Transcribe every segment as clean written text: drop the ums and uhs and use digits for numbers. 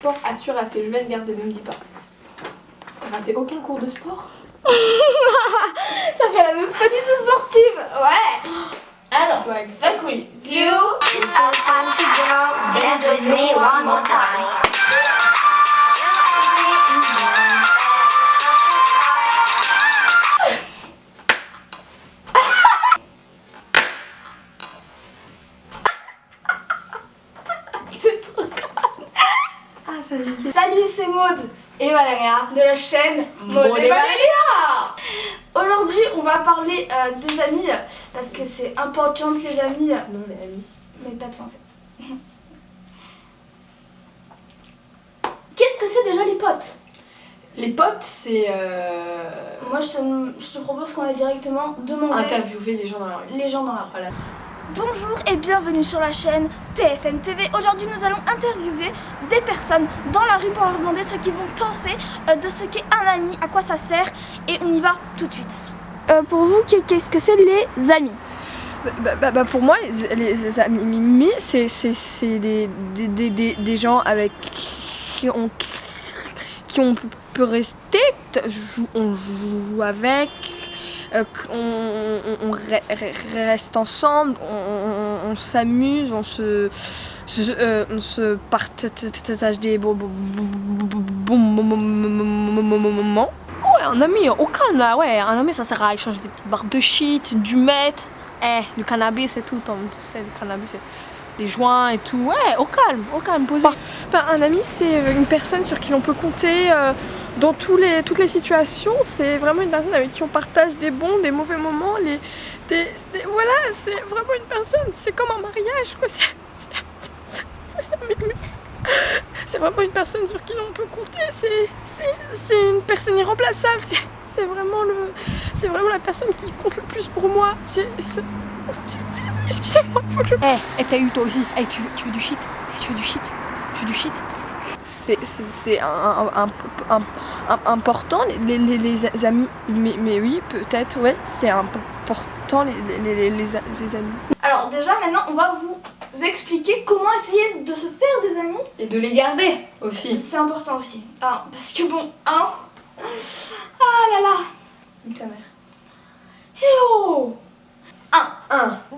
sport as-tu raté? Je vais regarder, ne me dis pas. T'as raté aucun cours de sport? Ça fait la meuf pas du tout sportive. Ouais. Alors, fuck with you. It's our time to go. Dance with me one more time. C'est trop grave. Ah, ça m'inquiète. Salut, c'est Maud et Valéria de la chaîne Maud et Valéria. Aujourd'hui, on va parler des amis parce que c'est important les amis. Non, les amis. Mais pas toi en fait. Qu'est-ce que c'est déjà les potes? Les potes, c'est Moi, je te propose qu'on aille directement demander interviewer les gens dans la rue. les gens dans la rue. Voilà. Bonjour et bienvenue sur la chaîne TFM TV. Aujourd'hui, nous allons interviewer des personnes dans la rue pour leur demander ce qu'ils vont penser de ce qu'est un ami, à quoi ça sert, et on y va tout de suite. Pour vous, qu'est-ce que c'est les amis? Pour moi, les amis, c'est des gens avec qui on peut rester, on joue avec, on reste ensemble, on s'amuse, on se partage des bons moments. Ouais, un ami, au calme là, ouais, un ami ça sert à échanger des petites barres de shit, du meth, du cannabis et tout, tu sais, le cannabis c'est des joints et tout, ouais, au calme, posé. Un ami c'est une personne sur qui l'on peut compter dans toutes les situations, c'est vraiment une personne avec qui on partage des bons, des mauvais moments, voilà, c'est vraiment une personne, c'est comme un mariage quoi, c'est vraiment une personne sur qui l'on peut compter, c'est une personne irremplaçable, c'est vraiment la personne qui compte le plus pour moi. Excusez-moi, faut que je... et t'as eu toi aussi. Tu veux du shit? Tu veux du shit? C'est important les amis, mais oui, peut-être, ouais, c'est important les amis. Alors déjà, maintenant, on va vous expliquer comment essayer de se faire des amis. Et de les garder aussi. C'est important aussi. Parce que bon, ah là là. Ta mère. Eh oh.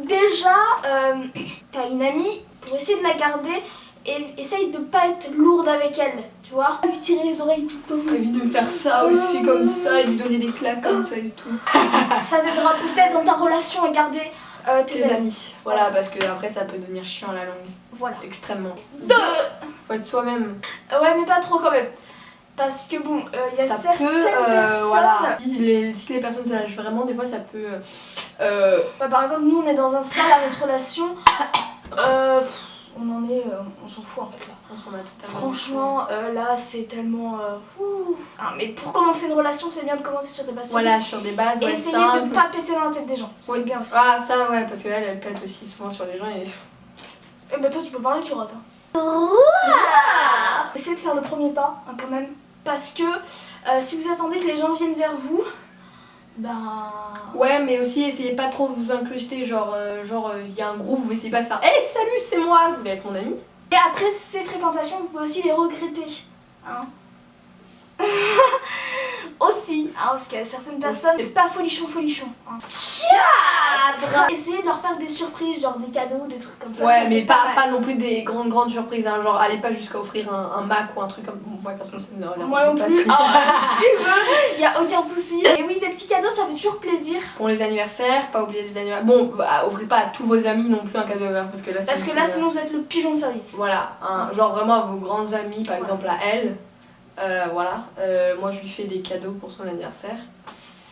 Déjà, t'as une amie, pour essayer de la garder, et essaye de pas être lourde avec elle, tu vois. Lui tirer les oreilles tout le temps. Envie de faire ça aussi comme ça et lui donner des claques comme ça et tout. Ça t'aidera peut-être dans ta relation à garder tes amis. Voilà, parce que après ça peut devenir chiant à la longue. Voilà. Extrêmement. Faut être soi-même. Ouais, mais pas trop quand même. Parce que bon, il y a certaines personnes... Voilà. Si les personnes se lâchent vraiment, des fois ça peut... par exemple, nous on est dans un stade à notre relation... on s'en fout en fait là. On s'en a totalement. Franchement, là c'est tellement... mais pour commencer une relation, c'est bien de commencer sur des bases solides. Voilà, sur des bases, Et ouais, essayer simples. de ne pas péter dans la tête des gens. C'est bien aussi. Ah, ça ouais, parce qu'elle pète aussi souvent sur les gens et... Et bah toi tu peux parler, tu rates. Essayez de faire le premier pas, quand même. Parce que si vous attendez que les gens viennent vers vous, Ouais, mais aussi essayez pas trop de vous incruster, genre il y a un groupe, vous essayez pas de faire hey, salut, c'est moi, vous voulez être mon ami. Et après ces fréquentations, vous pouvez aussi les regretter. Hein. Aussi, parce qu'il y a certaines personnes, c'est pas folichon. Hein. Essayez de leur faire des surprises, genre des cadeaux, des trucs comme ça. Ouais, ça mais pas mal. non plus des grandes surprises, hein. Genre allez pas jusqu'à offrir un Mac ou un truc comme... Moi personne ne Moi non plus, si tu veux, il y a aucun souci. Et oui, des petits cadeaux, ça fait toujours plaisir. Pour les anniversaires, pas oublier les anniversaires. Bon, offrez pas à tous vos amis non plus un cadeau parce que là, Sinon vous êtes le pigeon de service. Voilà, genre vraiment à vos grands amis, par exemple à elle. Voilà, moi je lui fais des cadeaux pour son anniversaire.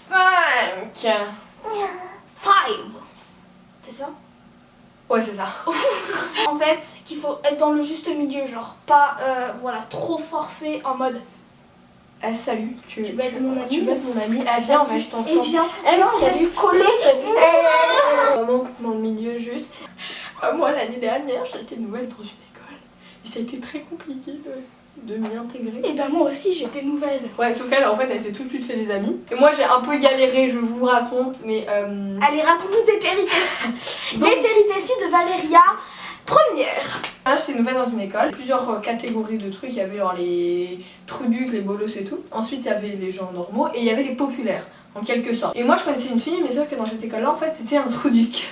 5. C'est ça? Ouais, c'est ça. En fait, qu'il faut être dans le juste milieu, genre pas trop forcé en mode Salut, tu veux être mon ami? Tu veux être mon ami? Viens, on reste ensemble. Et viens, on on reste collés. Vraiment dans le milieu juste. Moi l'année dernière, j'ai été nouvelle dans une école. Et ça a été très compliqué de m'y intégrer. Et moi aussi j'étais nouvelle. Ouais, sauf qu'elle en fait elle s'est tout de suite fait des amis. Et moi j'ai un peu galéré, je vous raconte, mais Allez, raconte-nous tes péripéties. Les péripéties de Valéria première. J'étais nouvelle dans une école, plusieurs catégories de trucs, il y avait genre les truducs, les bolos et tout. Ensuite il y avait les gens normaux et il y avait les populaires, en quelque sorte. Et moi je connaissais une fille, mais sauf que dans cette école là en fait c'était un truduc.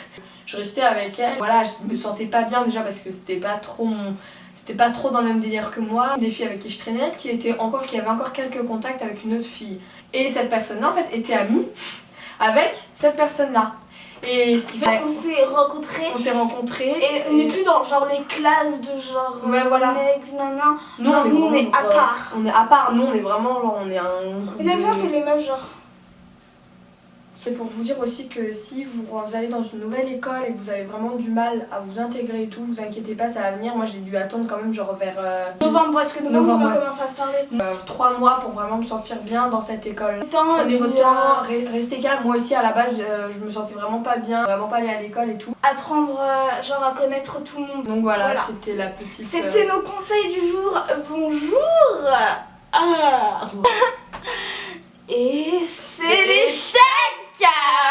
Je restais avec elle, voilà, je me sentais pas bien déjà parce que c'était pas trop dans le même délire que moi. Des filles avec qui je traînais, qui avaient encore quelques contacts avec une autre fille. Et cette personne là en fait était amie avec cette personne là. Et ce qui fait On s'est rencontrés. Et on n'est plus dans genre les classes de genre ouais, voilà. mec, nanan. Nous, genre nous on est à part. On est à part, nous on est vraiment genre on est un groupe. Et des fois on fait les mêmes genres. C'est pour vous dire aussi que si vous allez dans une nouvelle école et que vous avez vraiment du mal à vous intégrer et tout, vous inquiétez pas, ça va venir. Moi j'ai dû attendre quand même genre vers novembre, est-ce que novembre on a commencé à se parler 3 mois pour vraiment me sentir bien dans cette école. Prenez votre temps, restez calme. Moi aussi à la base je me sentais vraiment pas bien, vraiment pas aller à l'école et tout. Apprendre genre à connaître tout le monde. Donc voilà. C'était la petite... C'était nos conseils du jour. Bonjour. Et c'est l'échec.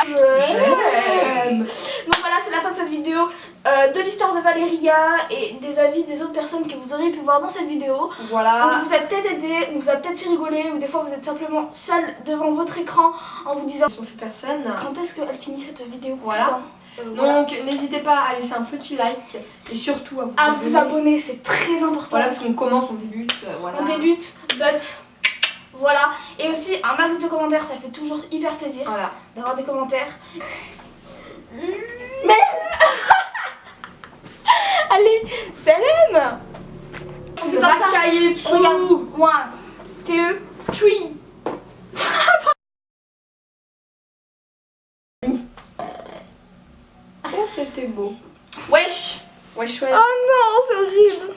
J'aime. Donc voilà, c'est la fin de cette vidéo, de l'histoire de Valéria et des avis des autres personnes que vous auriez pu voir dans cette vidéo. Voilà. On vous a peut-être aidé, on vous a peut-être fait rigoler, ou des fois vous êtes simplement seul devant votre écran en vous disant sur ces personnes. Quand est-ce qu'elle finit cette vidéo? Voilà. Donc n'hésitez pas à laisser un petit like et surtout à vous abonner, c'est très important. Voilà, parce qu'on commence, on débute. Voilà. On débute, but voilà. Et aussi un max de commentaires, ça fait toujours hyper plaisir d'avoir des commentaires. Mais allez, salam. On fait comme ça. Regarde, 1, 2, 3. Oh c'était beau. Wesh. Wesh wesh. Oh non, c'est horrible.